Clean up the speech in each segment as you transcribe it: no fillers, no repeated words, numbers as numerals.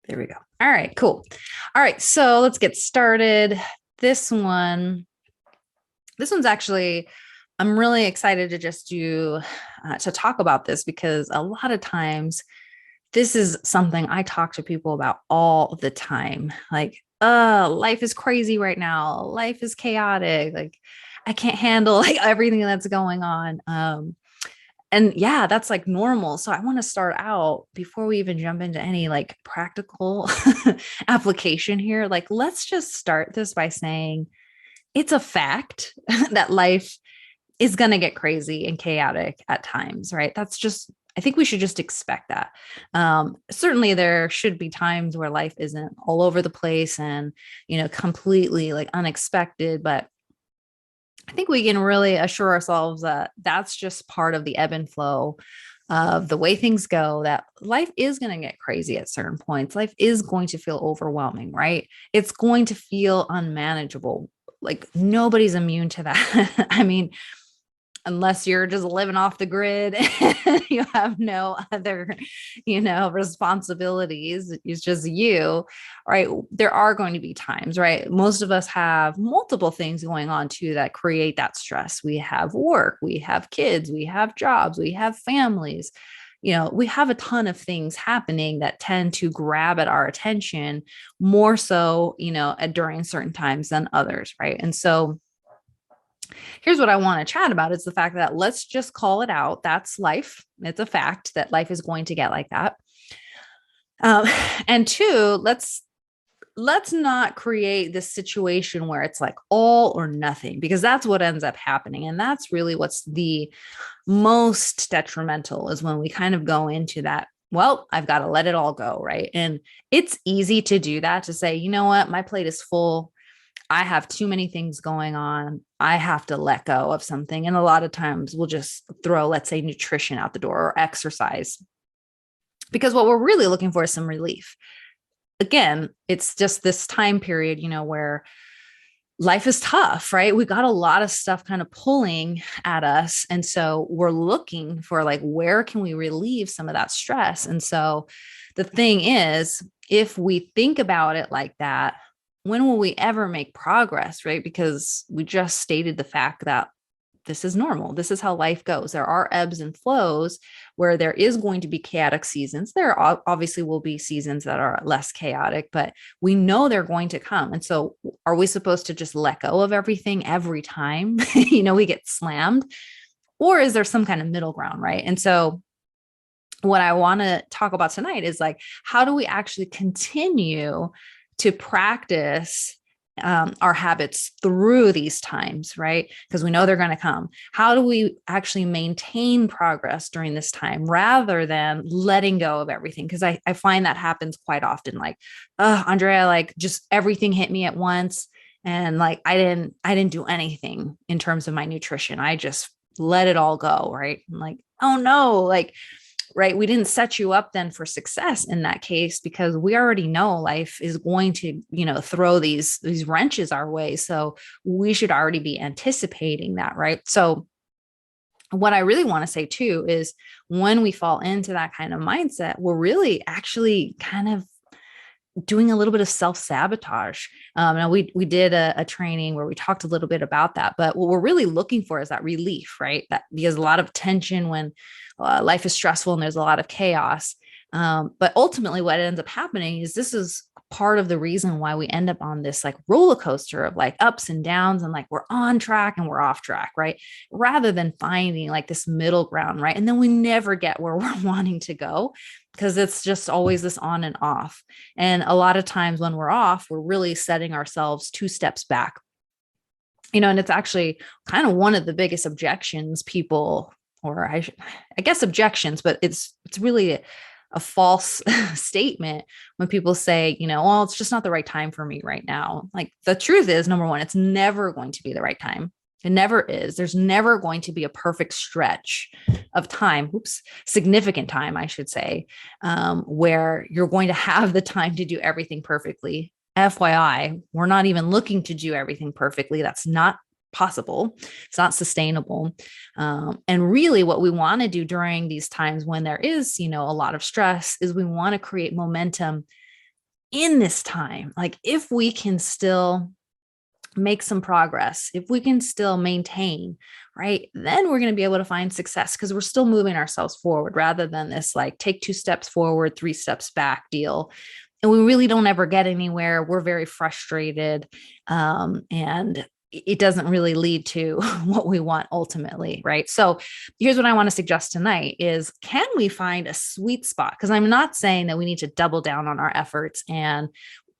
There we go. All right, cool. All right, so let's get started. This one, this one's actually, I'm really excited to just do to talk about this because a lot of times this is something I talk to people about all the time. Like, life is crazy right now. Life is chaotic. Like, I can't handle like everything that's going on. And yeah, that's like normal. So I want to start out before we even jump into any like practical application here. Like, let's just start this by saying it's a fact that life is going to get crazy and chaotic at times, right? That's just, I think we should just expect that. Certainly, there should be times where life isn't all over the place and, completely like unexpected. But I think we can really assure ourselves that that's just part of the ebb and flow of the way things go, that life is going to get crazy at certain points. Life is going to feel overwhelming, right? It's going to feel unmanageable. Like nobody's immune to that. I mean, unless you're just living off the grid and you have no other responsibilities, it's just you, right? There are going to be times, right? Most of us have multiple things going on too that create that stress. We have work, we have kids, we have jobs, we have families. We have a ton of things happening that tend to grab at our attention more so, during certain times than others, right? And so here's what I want to chat about is the fact that let's just call it out. That's life. It's a fact that life is going to get like that. Um, and two, let's not create this situation where it's like all or nothing, because that's what ends up happening. And that's really what's the most detrimental, is when we kind of go into that, well, I've got to let it all go, right? And it's easy to do that, to say, you know what, my plate is full. I have too many things going on. I have to let go of something. And a lot of times we'll just throw, let's say, nutrition out the door or exercise, because what we're really looking for is some relief. Again, it's just this time period, where life is tough, right? We got a lot of stuff kind of pulling at us. And so we're looking for like, where can we relieve some of that stress? And so the thing is, if we think about it like that, when will we ever make progress, right? Because we just stated the fact that this is normal. This is how life goes. There are ebbs and flows where there is going to be chaotic seasons. There obviously will be seasons that are less chaotic, but we know they're going to come. And so are we supposed to just let go of everything every time, we get slammed? Or is there some kind of middle ground, right? And so what I want to talk about tonight is like, how do we actually continue to practice our habits through these times, right? Because we know they're going to come. How do we actually maintain progress during this time rather than letting go of everything? Because I find that happens quite often. Like, Andrea, like just everything hit me at once. And like, I didn't do anything in terms of my nutrition. I just let it all go. Right. I'm like, oh no, like, right, we didn't set you up then for success in that case, because we already know life is going to throw these wrenches our way, so we should already be anticipating that, right? So what I really want to say too is, when we fall into that kind of mindset, we're really actually kind of doing a little bit of self-sabotage. Now we did a training where we talked a little bit about that, but what we're really looking for is that relief, right? That, because a lot of tension when life is stressful and there's a lot of chaos. But ultimately what ends up happening is, this is part of the reason why we end up on this like roller coaster of like ups and downs, and like we're on track and we're off track, right? Rather than finding like this middle ground, right? And then we never get where we're wanting to go, because it's just always this on and off. And a lot of times when we're off, we're really setting ourselves two steps back. And it's actually kind of one of the biggest objections people, or I guess objections, but it's really a false statement when people say, well, it's just not the right time for me right now. Like, the truth is, number one, it's never going to be the right time. It never is. There's never going to be a perfect stretch of time, significant time, I should say, where you're going to have the time to do everything perfectly. FYI, we're not even looking to do everything perfectly. That's not possible. It's not sustainable. And really what we want to do during these times when there is, a lot of stress, is we want to create momentum in this time, like if we can still make some progress, if we can still maintain, right, then we're going to be able to find success because we're still moving ourselves forward rather than this like take 2 steps forward, 3 steps back deal. And we really don't ever get anywhere. We're very frustrated. And it doesn't really lead to what we want ultimately, right? So here's what I want to suggest tonight is, can we find a sweet spot? Because I'm not saying that we need to double down on our efforts and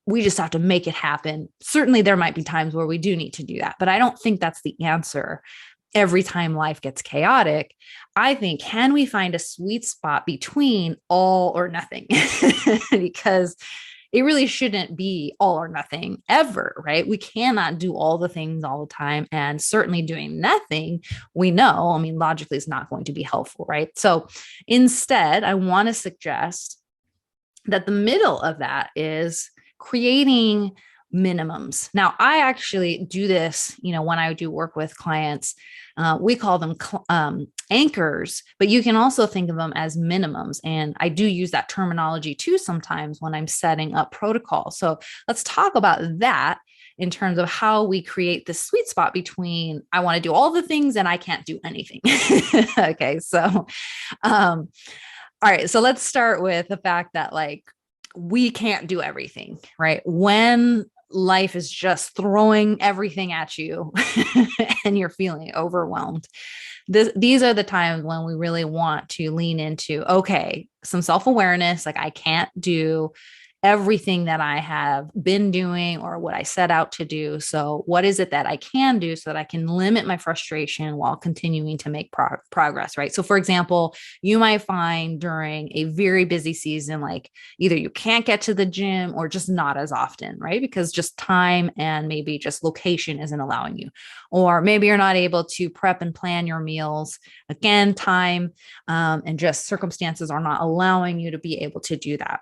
we just have to make it happen. Certainly there might be times where we do need to do that, but I don't think that's the answer every time life gets chaotic. I think, can we find a sweet spot between all or nothing? Because it really shouldn't be all or nothing ever, right? We cannot do all the things all the time. And certainly doing nothing, we know, I mean, logically is not going to be helpful, right? So instead, I want to suggest that the middle of that is creating minimums. Now, I actually do this, when I do work with clients, we call them anchors, but you can also think of them as minimums. And I do use that terminology too sometimes when I'm setting up protocol. So let's talk about that in terms of how we create the sweet spot between I want to do all the things and I can't do anything. Okay. So, all right. So let's start with the fact that like, we can't do everything, right? When life is just throwing everything at you and you're feeling overwhelmed, these are the times when we really want to lean into, okay, some self-awareness, like I can't do everything that I have been doing or what I set out to do. So what is it that I can do so that I can limit my frustration while continuing to make progress, right? So for example, you might find during a very busy season, like either you can't get to the gym or just not as often, right? Because just time and maybe just location isn't allowing you. Or maybe you're not able to prep and plan your meals. Again, time and just circumstances are not allowing you to be able to do that.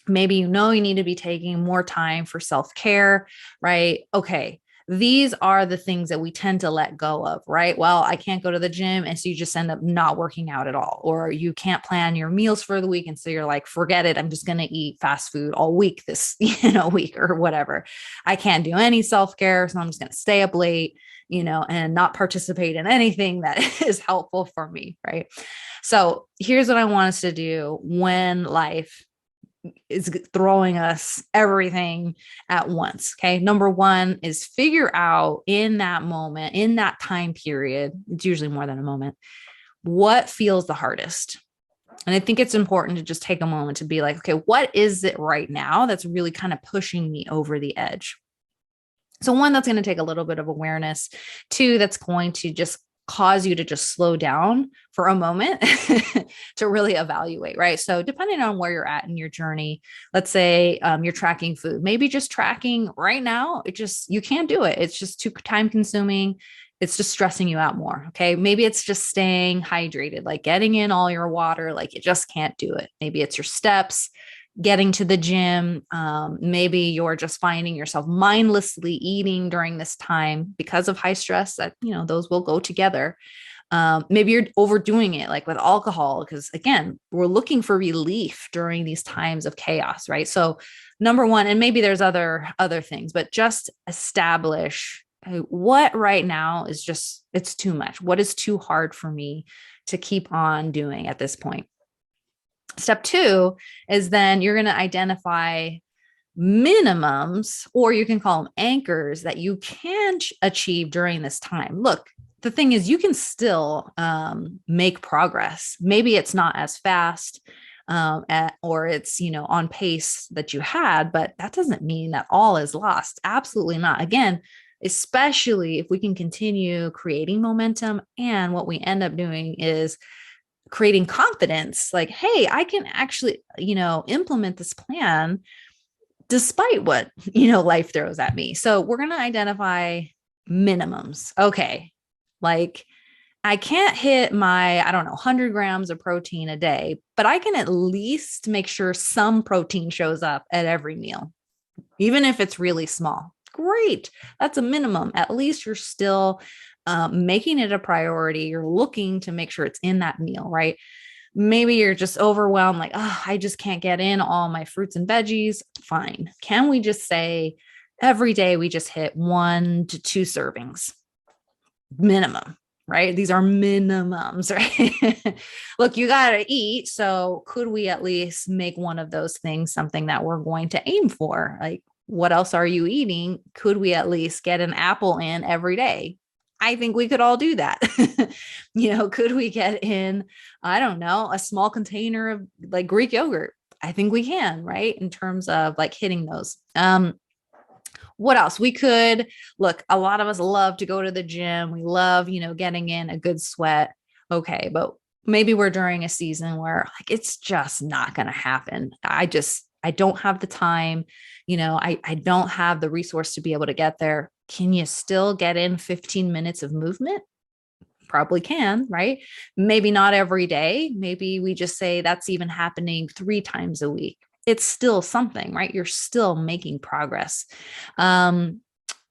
Maybe you need to be taking more time for self-care, right? Okay, these are the things that we tend to let go of, right? Well, I can't go to the gym. And so you just end up not working out at all. Or you can't plan your meals for the week. And so you're like, forget it. I'm just going to eat fast food all week this, week or whatever. I can't do any self-care. So I'm just going to stay up late, and not participate in anything that is helpful for me, right? So here's what I want us to do when life is throwing us everything at once. Okay. Number one is figure out in that moment, in that time period, it's usually more than a moment, what feels the hardest. And I think it's important to just take a moment to be like, okay, what is it right now that's really kind of pushing me over the edge? So one, that's going to take a little bit of awareness. Two, that's going to just cause you to just slow down for a moment to really evaluate, right? So depending on where you're at in your journey, let's say you're tracking food, maybe just tracking right now, you can't do it. It's just too time consuming. It's just stressing you out more. Okay. Maybe it's just staying hydrated, like getting in all your water, like you just can't do it. Maybe it's your steps, getting to the gym. Maybe you're just finding yourself mindlessly eating during this time because of high stress that, those will go together. Maybe you're overdoing it like with alcohol, because again, we're looking for relief during these times of chaos, right? So number one, and maybe there's other things, but just establish what right now is just, it's too much. What is too hard for me to keep on doing at this point? Step two is then you're going to identify minimums, or you can call them anchors, that you can achieve during this time. Look, the thing is, you can still make progress. Maybe it's not as fast or it's, on pace that you had, but that doesn't mean that all is lost. Absolutely not. Again, especially if we can continue creating momentum, and what we end up doing is creating confidence, like, hey, I can actually, implement this plan despite what, life throws at me. So we're going to identify minimums. Okay. Like I can't hit my, I don't know, 100 grams of protein a day, but I can at least make sure some protein shows up at every meal, even if it's really small. Great. That's a minimum. At least you're still making it a priority. You're looking to make sure it's in that meal, right? Maybe you're just overwhelmed, like, oh, I just can't get in all my fruits and veggies. Fine. Can we just say every day we just hit 1 to 2 servings minimum? Right? These are minimums, right? Look, you got to eat. So, could we at least make one of those things something that we're going to aim for? Like, what else are you eating? Could we at least get an apple in every day? I think we could all do that. Could we get in, I don't know, a small container of like Greek yogurt? I think we can, right? In terms of like hitting those. What else? We could look, a lot of us love to go to the gym. We love, getting in a good sweat. Okay, but maybe we're during a season where like it's just not going to happen. I don't have the time, I don't have the resource to be able to get there. Can you still get in 15 minutes of movement? Probably can, right? Maybe not every day. Maybe we just say that's even happening 3 times a week. It's still something, right? You're still making progress.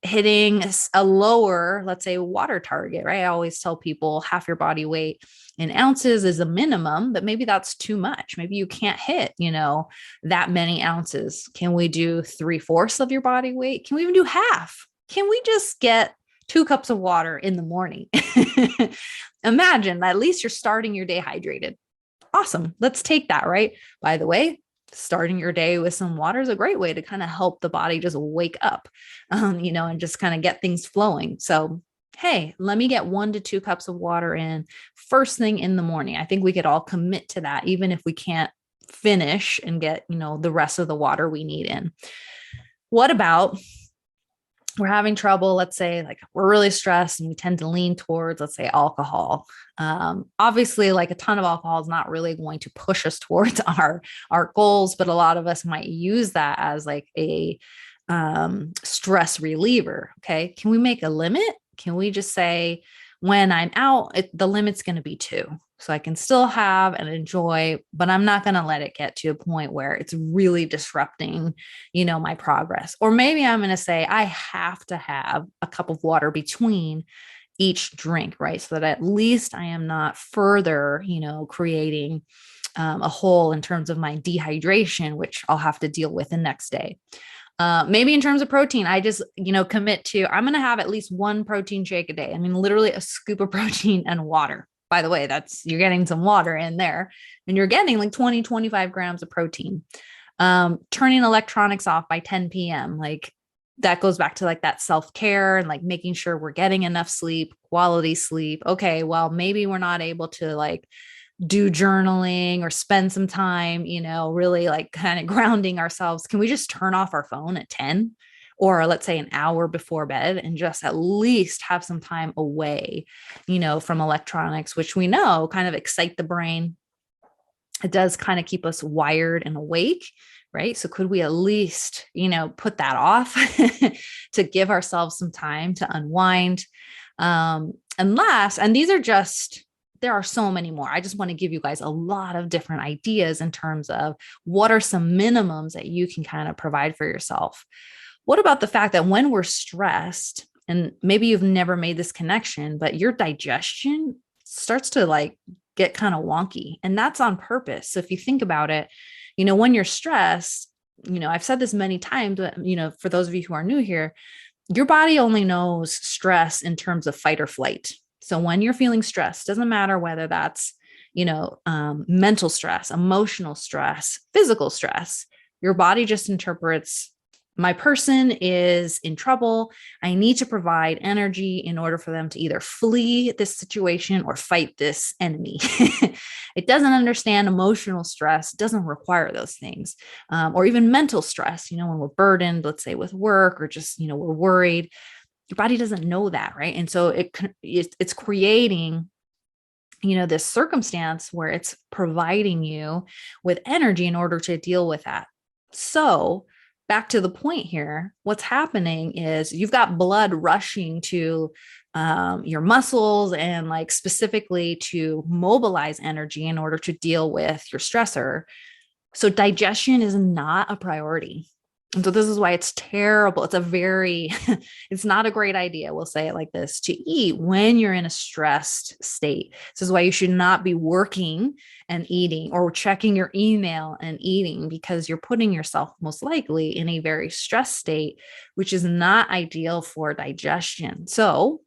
Hitting a lower, let's say, water target, right? I always tell people half your body weight in ounces is a minimum, but maybe that's too much. Maybe you can't hit, that many ounces. Can we do 3/4 of your body weight? Can we even do half? Can we just get 2 cups of water in the morning? Imagine at least you're starting your day hydrated. Awesome. Let's take that, right? By the way, starting your day with some water is a great way to kind of help the body just wake up, and just kind of get things flowing. So, hey, let me get 1 to 2 cups of water in first thing in the morning. I think we could all commit to that, even if we can't finish and get, the rest of the water we need in. What about we're having trouble, let's say like we're really stressed and we tend to lean towards, let's say, alcohol. Obviously, like a ton of alcohol is not really going to push us towards our goals, but a lot of us might use that as like a stress reliever. Okay, can we make a limit? Can we just say when I'm out, the limit's going to be 2? So I can still have and enjoy, but I'm not going to let it get to a point where it's really disrupting, my progress. Or maybe I'm going to say I have to have a cup of water between each drink, right? So that at least I am not further, creating a hole in terms of my dehydration, which I'll have to deal with the next day. Maybe in terms of protein, I just, commit to, I'm going to have at least 1 protein shake a day. I mean, literally a scoop of protein and water. By the way, you're getting some water in there and you're getting like 20, 25 grams of protein. Turning electronics off by 10 p.m. Like that goes back to like that self-care and like making sure we're getting enough sleep, quality sleep. Okay, well, maybe we're not able to like do journaling or spend some time, really like kind of grounding ourselves. Can we just turn off our phone at 10? Or let's say an hour before bed and just at least have some time away, from electronics, which we know kind of excite the brain. It does kind of keep us wired and awake, right? So could we at least, put that off to give ourselves some time to unwind? And there are so many more. I just want to give you guys a lot of different ideas in terms of what are some minimums that you can kind of provide for yourself. What about the fact that when we're stressed, and maybe you've never made this connection, but your digestion starts to like get kind of wonky, and that's on purpose. So if you think about it, when you're stressed, I've said this many times, but, for those of you who are new here, your body only knows stress in terms of fight or flight. So when you're feeling stressed, doesn't matter whether that's, mental stress, emotional stress, physical stress, your body just interprets my person is in trouble. I need to provide energy in order for them to either flee this situation or fight this enemy. It doesn't understand emotional stress, doesn't require those things, or even mental stress, when we're burdened, let's say with work or just, we're worried. Your body doesn't know that, right? And so it's creating this circumstance where it's providing you with energy in order to deal with that. So back to the point here, what's happening is you've got blood rushing to your muscles and like specifically to mobilize energy in order to deal with your stressor. So digestion is not a priority. And so this is why it's terrible. It's a very, it's not a great idea. We'll say it like this, to eat when you're in a stressed state. This is why you should not be working and eating or checking your email and eating, because you're putting yourself most likely in a very stressed state, which is not ideal for digestion. So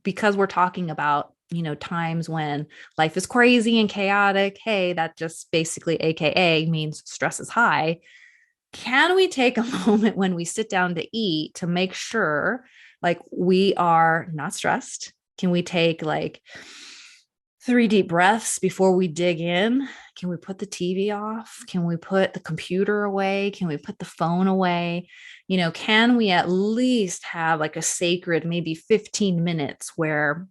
because we're talking about, times when life is crazy and chaotic, hey, that just basically AKA means stress is high. Can we take a moment when we sit down to eat to make sure like we are not stressed? Can we take like 3 deep breaths before we dig in? Can we put the TV off? Can we put the computer away? Can we put the phone away? Can we at least have like a sacred maybe 15 minutes where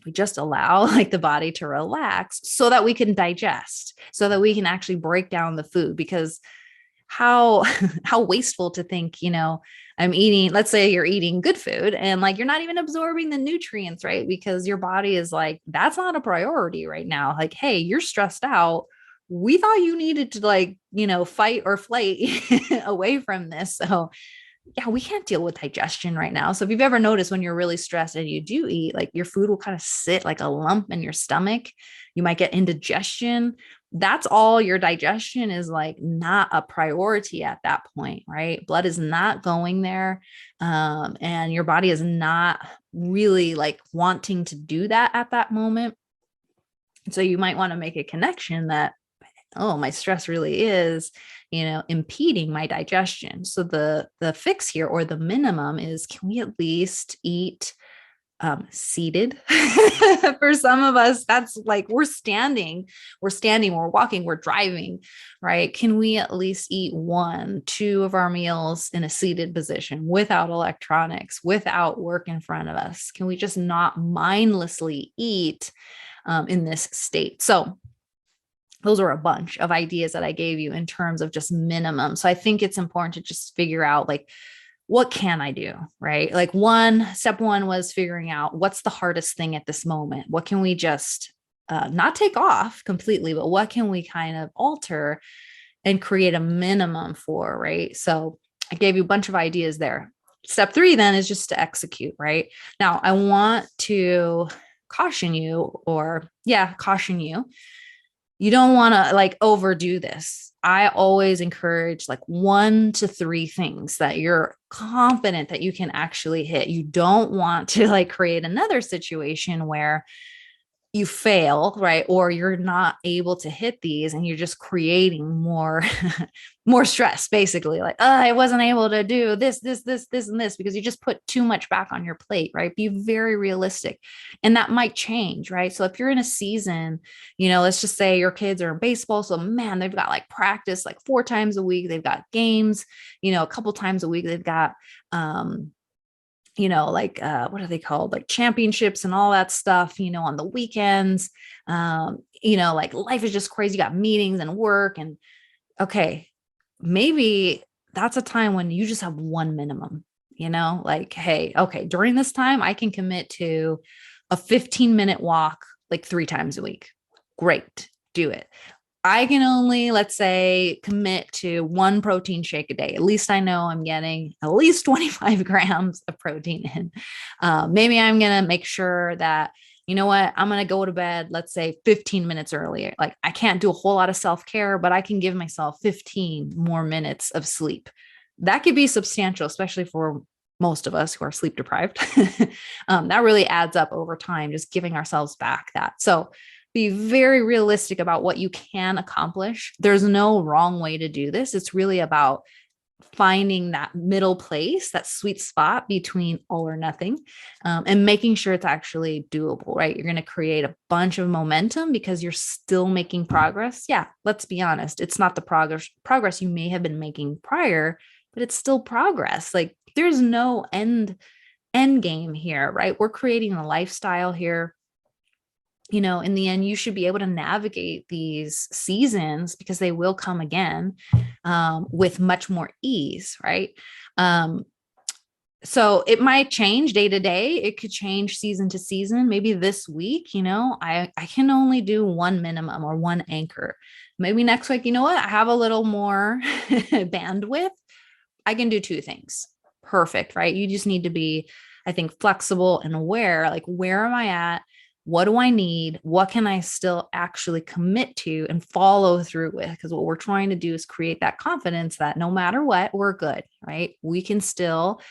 we just allow like the body to relax so that we can digest, so that we can actually break down the food? Because how how wasteful to think, I'm eating, let's say you're eating good food and like you're not even absorbing the nutrients, right? Because your body is like, that's not a priority right now. Like, hey, you're stressed out. We thought you needed to like, fight or flight away from this. So yeah, we can't deal with digestion right now. So if you've ever noticed when you're really stressed and you do eat, like your food will kind of sit like a lump in your stomach. You might get indigestion. That's all your digestion is like not a priority at that point, right? Blood is not going there. And your body is not really like wanting to do that at that moment. So you might want to make a connection that, oh, my stress really is, impeding my digestion. So the fix here, or the minimum, is can we at least eat seated? For some of us, that's like we're walking, we're driving, right? Can we at least eat 1, 2 of our meals in a seated position without electronics, without work in front of us? Can we just not mindlessly eat in this state? So those are a bunch of ideas that I gave you in terms of just minimum. So I think it's important to just figure out like, what can I do? Right. Like step one was figuring out what's the hardest thing at this moment. What can we just not take off completely, but what can we kind of alter and create a minimum for? Right. So I gave you a bunch of ideas there. Step 3 then is just to execute. Right now, I want to caution you, caution you. You don't want to like overdo this. I always encourage like 1 to 3 things that you're confident that you can actually hit. You don't want to like create another situation where you fail, right? Or you're not able to hit these and you're just creating more more stress, basically. Like, oh, I wasn't able to do this and this, because you just put too much back on your plate, right? Be very realistic. And that might change, right? So if you're in a season, let's just say your kids are in baseball, so man, they've got like practice like 4 times a week, they've got games, a couple times a week, they've got like what are they called? Like championships and all that stuff, on the weekends. Like life is just crazy. You got meetings and work. And okay, maybe that's a time when you just have one minimum, like, hey, okay, during this time, I can commit to a 15-minute walk like 3 times a week. Great, do it. I can only, let's say, commit to 1 protein shake a day. At least I know I'm getting at least 25 grams of protein in. Maybe I'm going to make sure that, you know what, I'm going to go to bed, let's say 15 minutes earlier. Like I can't do a whole lot of self-care, but I can give myself 15 more minutes of sleep. That could be substantial, especially for most of us who are sleep deprived. That really adds up over time, just giving ourselves back that. So be very realistic about what you can accomplish. There's no wrong way to do this. It's really about finding that middle place, that sweet spot between all or nothing, and making sure it's actually doable, right? You're going to create a bunch of momentum because you're still making progress. Yeah, let's be honest. It's not the progress you may have been making prior, but it's still progress. Like there's no end game here, right? We're creating a lifestyle here. In the end, you should be able to navigate these seasons, because they will come again, with much more ease, right? So it might change day to day. It could change season to season. Maybe this week, I can only do 1 minimum or 1 anchor. Maybe next week, I have a little more bandwidth. I can do two things. Perfect, right? You just need to be, I think, flexible and aware. Like, where am I at? What do I need? What can I still actually commit to and follow through with? Because what we're trying to do is create that confidence that no matter what, we're good, right? We can still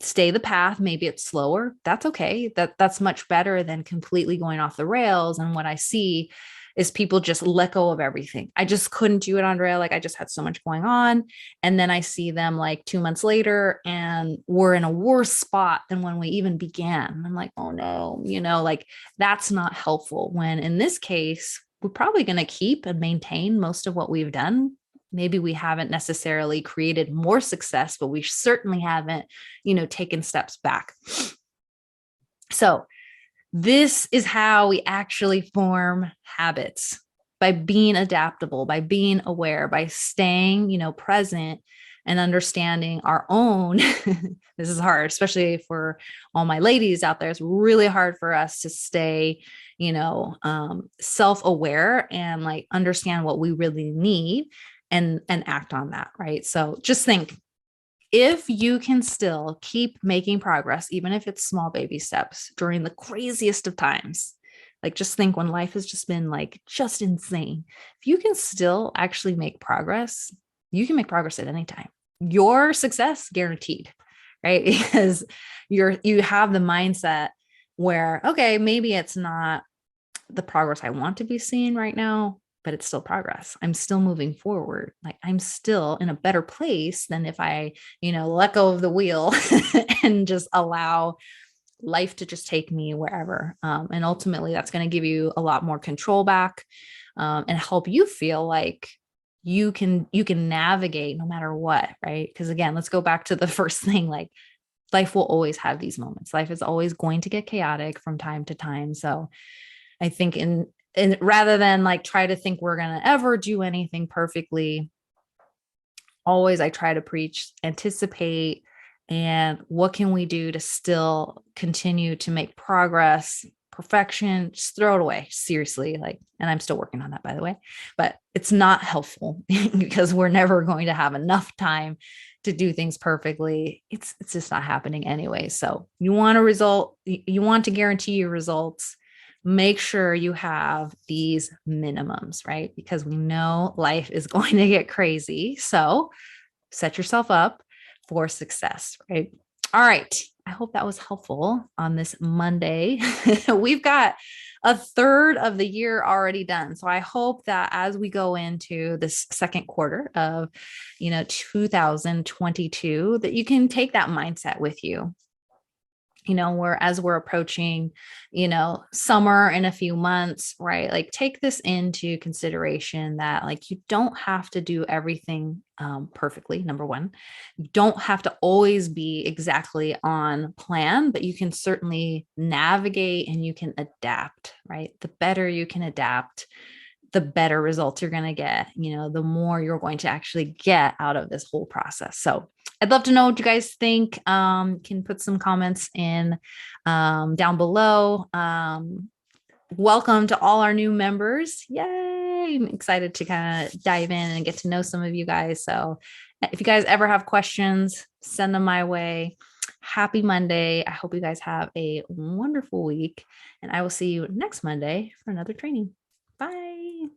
stay the path. Maybe it's slower. That's okay. That's much better than completely going off the rails. And what I see is people just let go of everything. I just couldn't do it, Andrea. Like, I just had so much going on. And then I see them like 2 months later and we're in a worse spot than when we even began. I'm like, oh no, like that's not helpful. When in this case, we're probably going to keep and maintain most of what we've done. Maybe we haven't necessarily created more success, but we certainly haven't, taken steps back. So this is how we actually form habits, by being adaptable, by being aware, by staying, present and understanding our own. This is hard, especially for all my ladies out there. It's really hard for us to stay, self-aware and like understand what we really need and act on that. Right. So just think, if you can still keep making progress, even if it's small baby steps during the craziest of times, like just think when life has just been like just insane, if you can still actually make progress, you can make progress at any time. Your success guaranteed, right? Because you have the mindset where, okay, maybe it's not the progress I want to be seeing right now, but it's still progress. I'm still moving forward. Like, I'm still in a better place than if I, let go of the wheel and just allow life to just take me wherever. And ultimately that's going to give you a lot more control back, and help you feel like you can navigate no matter what. Right. Because again, let's go back to the first thing, like life will always have these moments. Life is always going to get chaotic from time to time. So I think and rather than like try to think we're going to ever do anything perfectly, always I try to preach, anticipate, and what can we do to still continue to make progress. Perfection, just throw it away. Seriously. Like, and I'm still working on that, by the way, but it's not helpful because we're never going to have enough time to do things perfectly. It's just not happening anyway. So you want a result, you want to guarantee your results, make sure you have these minimums, right? Because we know life is going to get crazy. So set yourself up for success, right? All right. I hope that was helpful on this Monday. We've got a third of the year already done. So I hope that as we go into this second quarter of, 2022, that you can take that mindset with you. As we're approaching, summer in a few months, right? Like take this into consideration that like you don't have to do everything perfectly. Number one, you don't have to always be exactly on plan, but you can certainly navigate and you can adapt, right? The better you can adapt, the better results you're going to get, the more you're going to actually get out of this whole process. So I'd love to know what you guys think. Can put some comments in down below. Welcome to all our new members. Yay. I'm excited to kind of dive in and get to know some of you guys. So if you guys ever have questions, send them my way. Happy Monday. I hope you guys have a wonderful week, and I will see you next Monday for another training. Bye.